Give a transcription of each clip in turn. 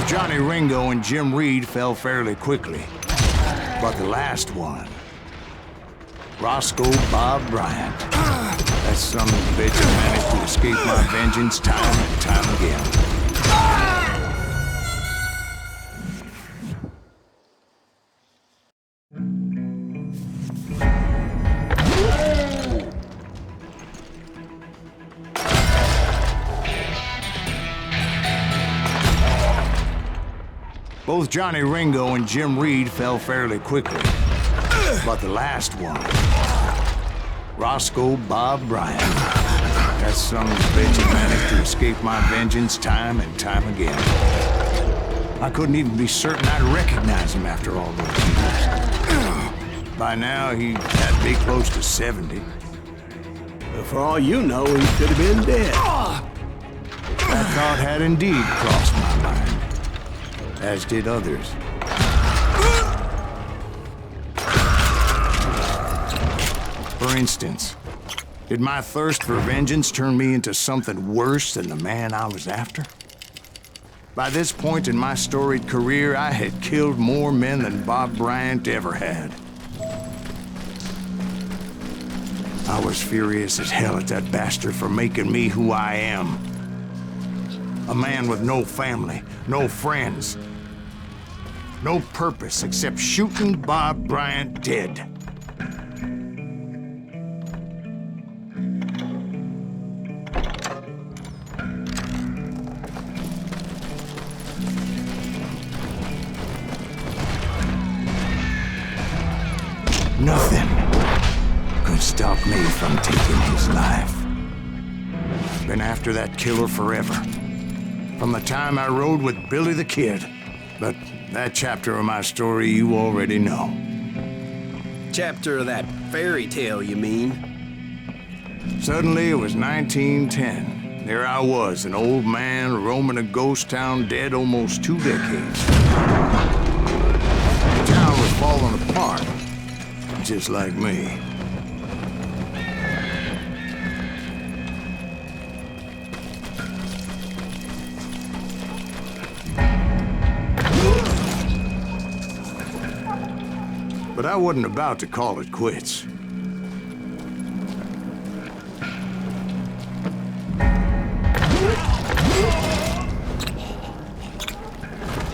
Johnny Ringo and Jim Reed fell fairly quickly. But the last one, Roscoe Bob Bryant, that son of a bitch managed to escape my vengeance time and time again. Both Johnny Ringo and Jim Reed fell fairly quickly. But the last one, Roscoe Bob Bryant, that son of a bitch managed to escape my vengeance time and time again. I couldn't even be certain I'd recognize him after all those years. By now, he had to be close to 70. But for all you know, he could have been dead. That thought had indeed crossed my mind, as did others. For instance, did my thirst for vengeance turn me into something worse than the man I was after? By this point in my storied career, I had killed more men than Bob Bryant ever had. I was furious as hell at that bastard for making me who I am. A man with no family, no friends, no purpose except shooting Bob Bryant dead. Nothing could stop me from taking his life. Been after that killer forever. From the time I rode with Billy the Kid. But that chapter of my story you already know. Chapter of that fairy tale, you mean? Suddenly it was 1910. There I was, an old man roaming a ghost town dead almost 2 decades. The town was falling apart. Just like me. But I wasn't about to call it quits.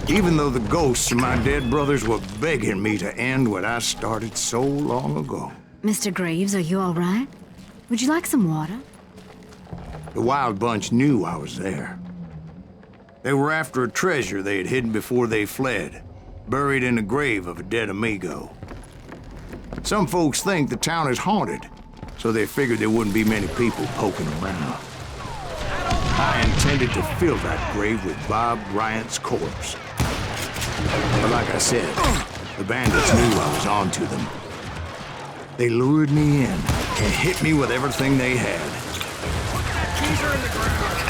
Even though the ghosts of my dead brothers were begging me to end what I started so long ago. Mr. Graves, are you all right? Would you like some water? The Wild Bunch knew I was there. They were after a treasure they had hidden before they fled, buried in the grave of a dead amigo. Some folks think the town is haunted, so they figured there wouldn't be many people poking around. I intended to fill that grave with Bob Bryant's corpse. But like I said, the bandits knew I was on to them. They lured me in and hit me with everything they had. Keys are in the ground.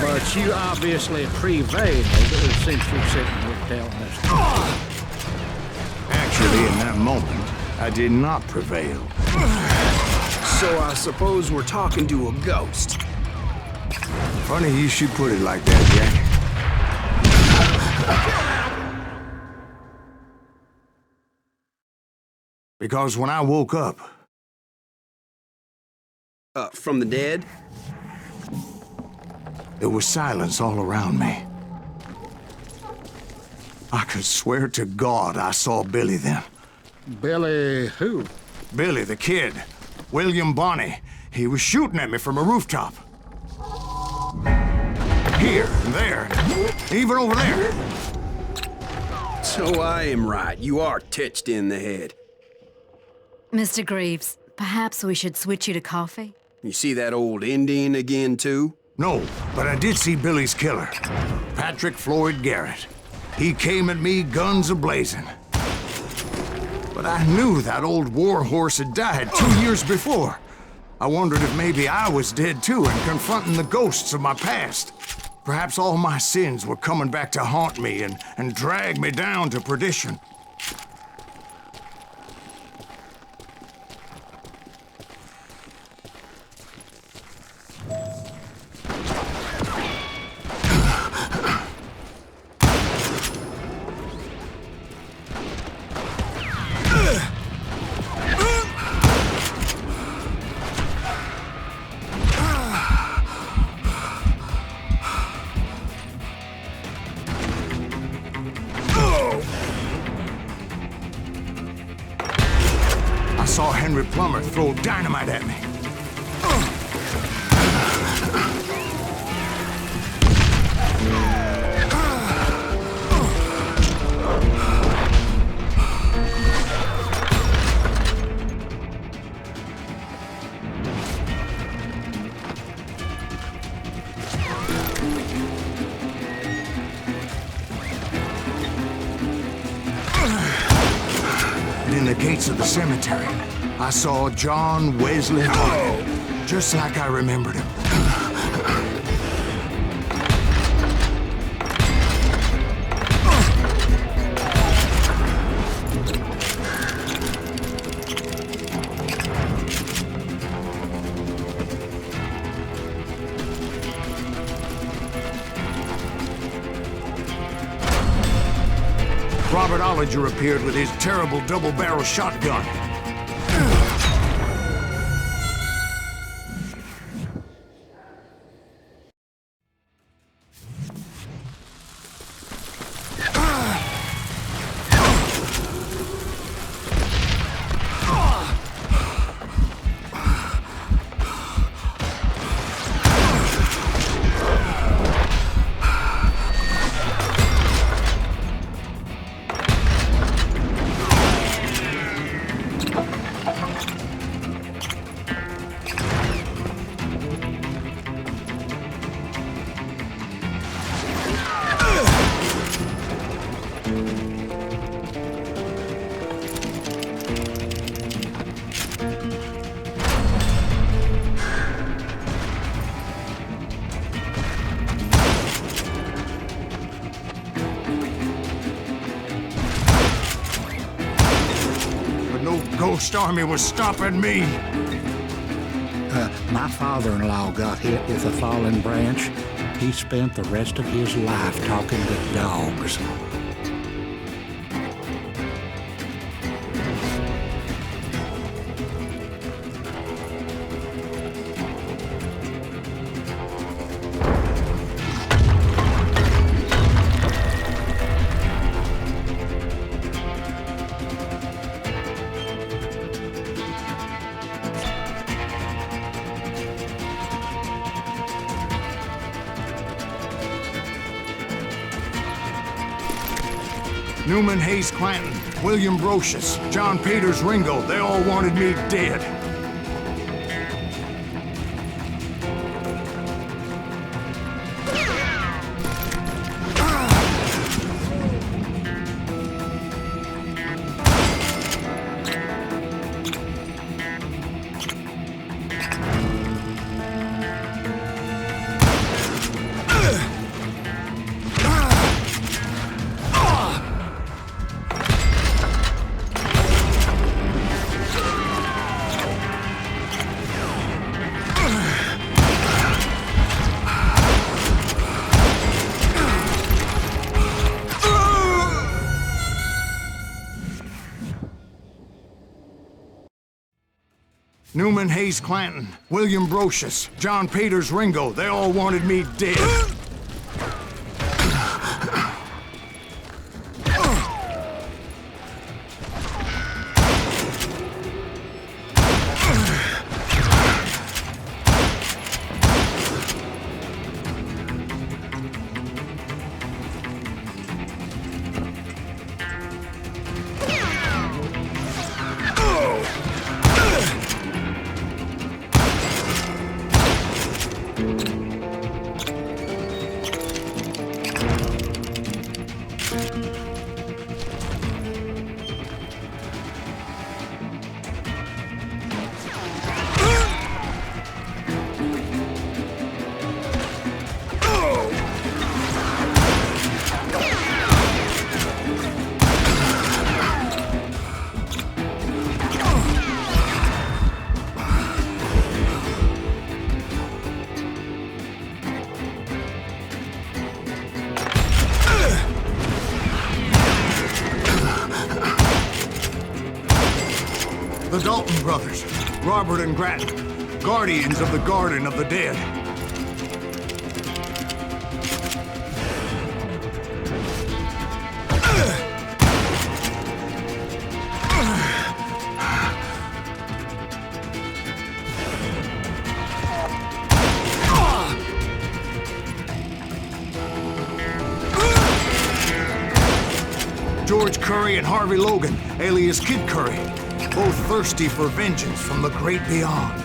But you obviously prevailed since you're sitting here telling us. Actually, in that moment, I did not prevail. So I suppose we're talking to a ghost. Funny you should put it like that, Jack. Because when I woke up... From the dead? There was silence all around me. I could swear to God I saw Billy then. Billy who? Billy the Kid. William Bonney. He was shooting at me from a rooftop. Here and there, even over there. So I am right. You are touched in the head. Mr. Graves, perhaps we should switch you to coffee? You see that old Indian again, too? No, but I did see Billy's killer, Patrick Floyd Garrett. He came at me guns a-blazing. But I knew that old war horse had died 2 years before. I wondered if maybe I was dead too and confronting the ghosts of my past. Perhaps all my sins were coming back to haunt me and drag me down to perdition. I saw Henry Plummer throw dynamite at me. In the gates of the cemetery, I saw John Wesley Hardin, just like I remembered him. Robert Ollinger appeared with his terrible double-barrel shotgun. No ghost army was stopping me. My father-in-law got hit with a fallen branch. He spent the rest of his life talking to dogs. Newman Hayes Clanton, William Brocious, John Peters Ringo, they all wanted me dead. Newman Hayes Clanton, William Brocious, John Peters Ringo, they all wanted me dead. The Dalton brothers, Robert and Grattan, guardians of the Garden of the Dead. George Curry and Harvey Logan, alias Kid Curry, both thirsty for vengeance from the great beyond.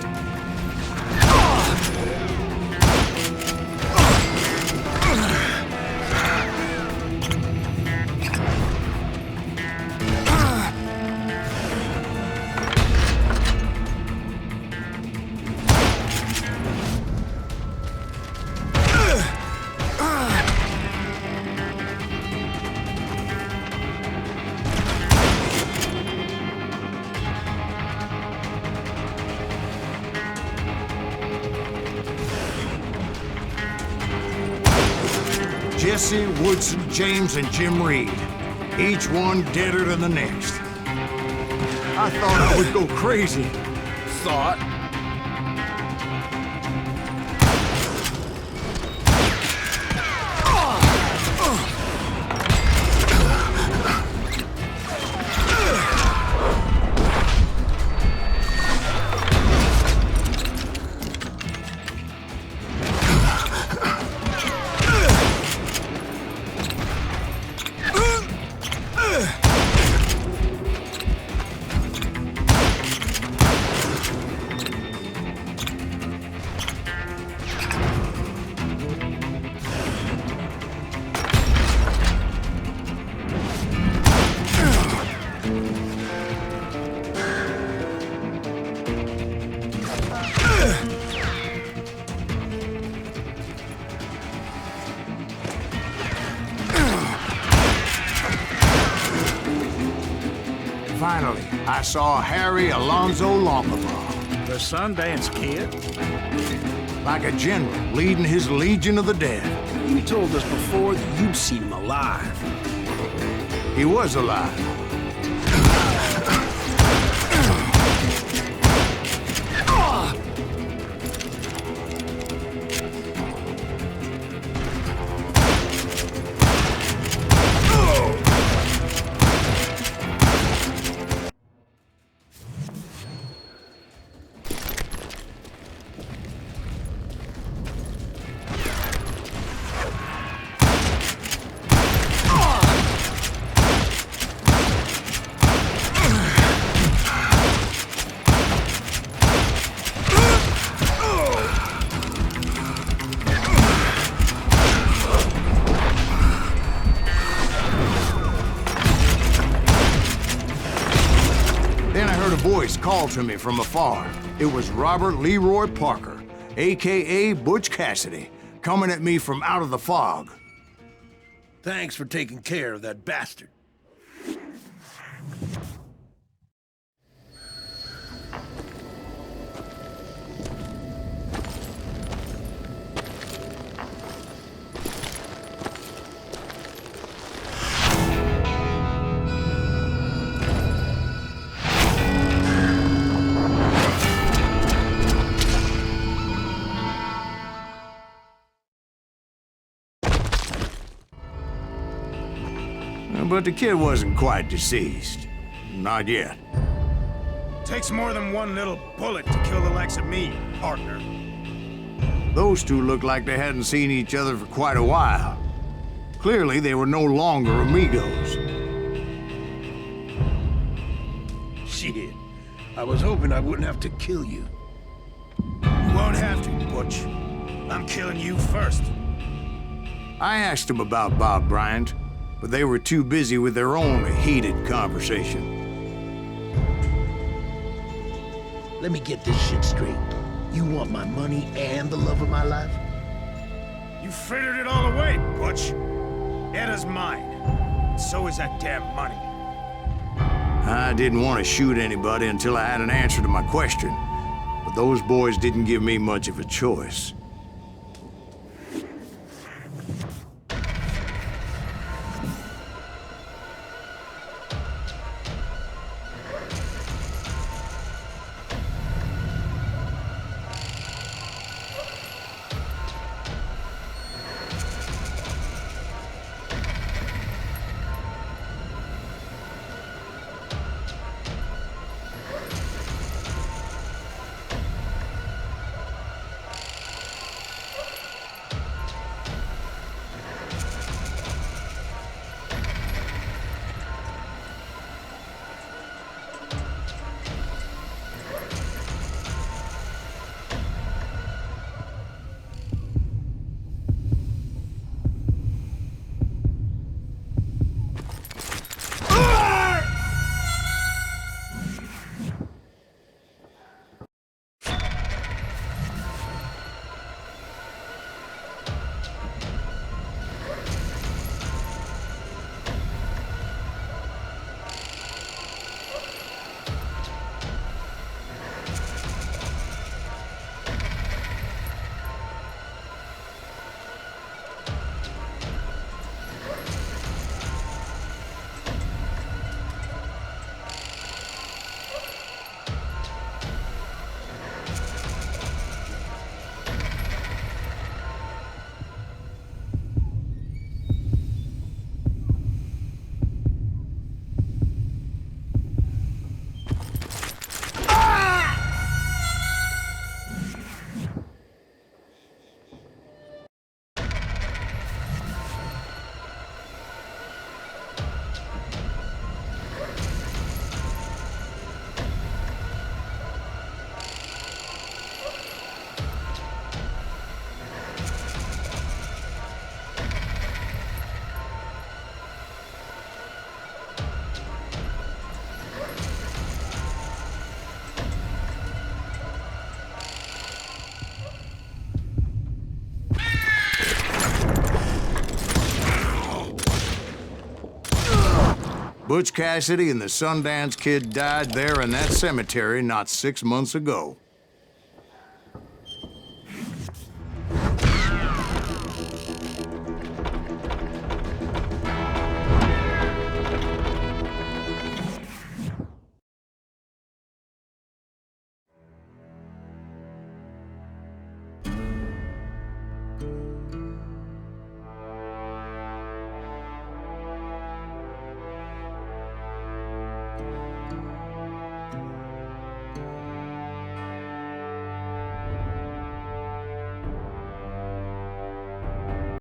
Jesse, Woodson, James, and Jim Reed. Each one deader than the next. I thought I would go crazy. Thought? Finally, I saw Harry Alonzo Longabaugh. The Sundance Kid? Like a general leading his Legion of the Dead. You told us before that you'd seen him alive. He was alive. Voice called to me from afar. It was Robert Leroy Parker, a.k.a. Butch Cassidy, coming at me from out of the fog. Thanks for taking care of that bastard. But the kid wasn't quite deceased. Not yet. Takes more than one little bullet to kill the likes of me, partner. Those two looked like they hadn't seen each other for quite a while. Clearly, they were no longer amigos. Shit. I was hoping I wouldn't have to kill you. You won't have to, Butch. I'm killing you first. I asked them about Bob Bryant, but they were too busy with their own heated conversation. Let me get this shit straight. You want my money and the love of my life? You frittered it all away, Butch. Edda's mine. So is that damn money. I didn't want to shoot anybody until I had an answer to my question, but those boys didn't give me much of a choice. Butch Cassidy and the Sundance Kid died there in that cemetery not 6 months ago.